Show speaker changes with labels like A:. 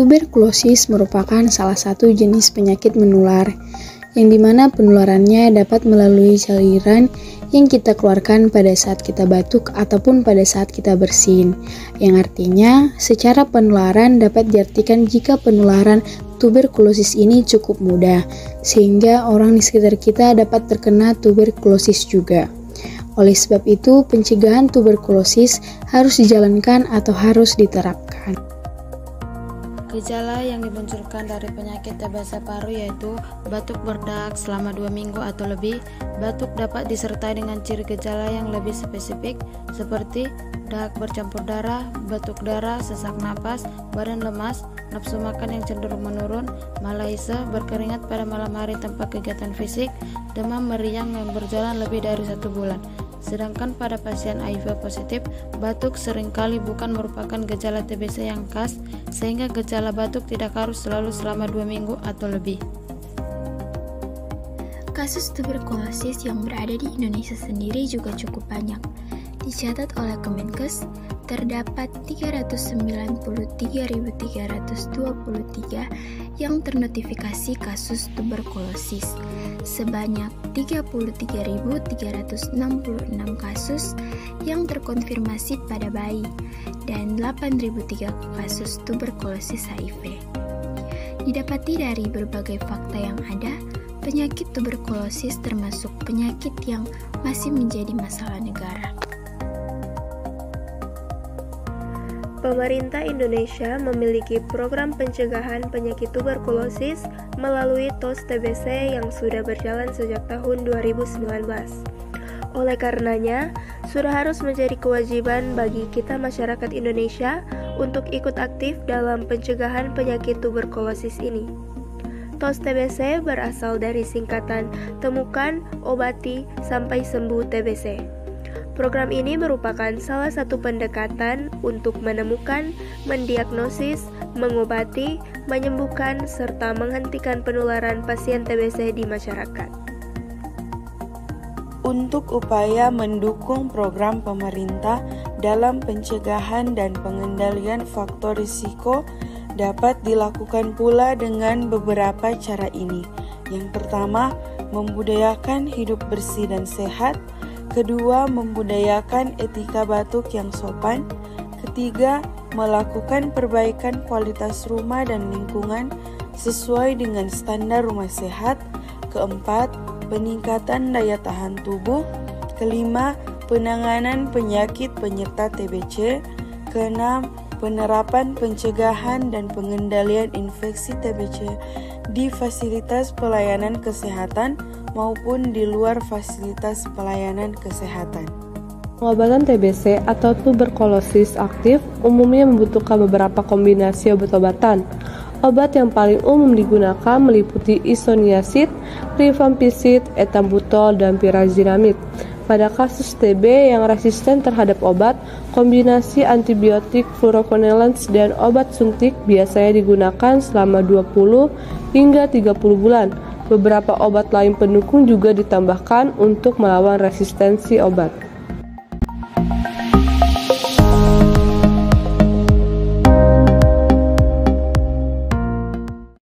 A: Tuberkulosis merupakan salah satu jenis penyakit menular, yang dimana penularannya dapat melalui cairan yang kita keluarkan pada saat kita batuk ataupun pada saat kita bersin. Yang artinya, secara penularan dapat diartikan jika penularan tuberkulosis ini cukup mudah, sehingga orang di sekitar kita dapat terkena tuberkulosis juga. Oleh sebab itu, pencegahan tuberkulosis harus dijalankan atau harus diterapkan.
B: Gejala yang dimunculkan dari penyakit TBC paru yaitu batuk berdahak selama 2 minggu atau lebih. Batuk dapat disertai dengan ciri gejala yang lebih spesifik seperti dahak bercampur darah, batuk darah, sesak napas, badan lemas, nafsu makan yang cenderung menurun, malaise, berkeringat pada malam hari tanpa kegiatan fisik, demam meriang yang berjalan lebih dari 1 bulan. Sedangkan pada pasien HIV positif, batuk seringkali bukan merupakan gejala TBC yang khas, sehingga gejala batuk tidak harus selalu selama 2 minggu atau lebih.
C: Kasus tuberkulosis yang berada di Indonesia sendiri juga cukup banyak. Dicatat oleh Kemenkes, terdapat 393.323 yang ternotifikasi kasus tuberkulosis, sebanyak 33.366 kasus yang terkonfirmasi pada bayi, dan 8.003 kasus tuberkulosis HIV. Didapati dari berbagai fakta yang ada, penyakit tuberkulosis termasuk penyakit yang masih menjadi masalah negara.
D: Pemerintah Indonesia memiliki program pencegahan penyakit tuberkulosis melalui TOS TBC yang sudah berjalan sejak tahun 2019. Oleh karenanya, sudah harus menjadi kewajiban bagi kita masyarakat Indonesia untuk ikut aktif dalam pencegahan penyakit tuberkulosis ini. TOS TBC berasal dari singkatan Temukan, Obati, Sampai Sembuh TBC. Program ini merupakan salah satu pendekatan untuk menemukan, mendiagnosis, mengobati, menyembuhkan, serta menghentikan penularan pasien TBC di masyarakat.
E: Untuk upaya mendukung program pemerintah dalam pencegahan dan pengendalian faktor risiko dapat dilakukan pula dengan beberapa cara ini. Yang pertama, membudayakan hidup bersih dan sehat. Kedua, membudayakan etika batuk yang sopan. Ketiga, melakukan perbaikan kualitas rumah dan lingkungan sesuai dengan standar rumah sehat. Keempat, peningkatan daya tahan tubuh. Kelima, penanganan penyakit penyerta TBC. Keenam, penerapan pencegahan dan pengendalian infeksi TBC di fasilitas pelayanan kesehatan maupun di luar fasilitas pelayanan kesehatan.
F: Pengobatan TBC atau tuberkulosis aktif umumnya membutuhkan beberapa kombinasi obat-obatan. Obat yang paling umum digunakan meliputi isoniazid, rifampicin, ethambutol, dan pyrazinamide. Pada kasus TB yang resisten terhadap obat, kombinasi antibiotik, fluoroquinolones, dan obat suntik biasanya digunakan selama 20 hingga 30 bulan. Beberapa obat lain pendukung juga ditambahkan untuk melawan resistensi obat.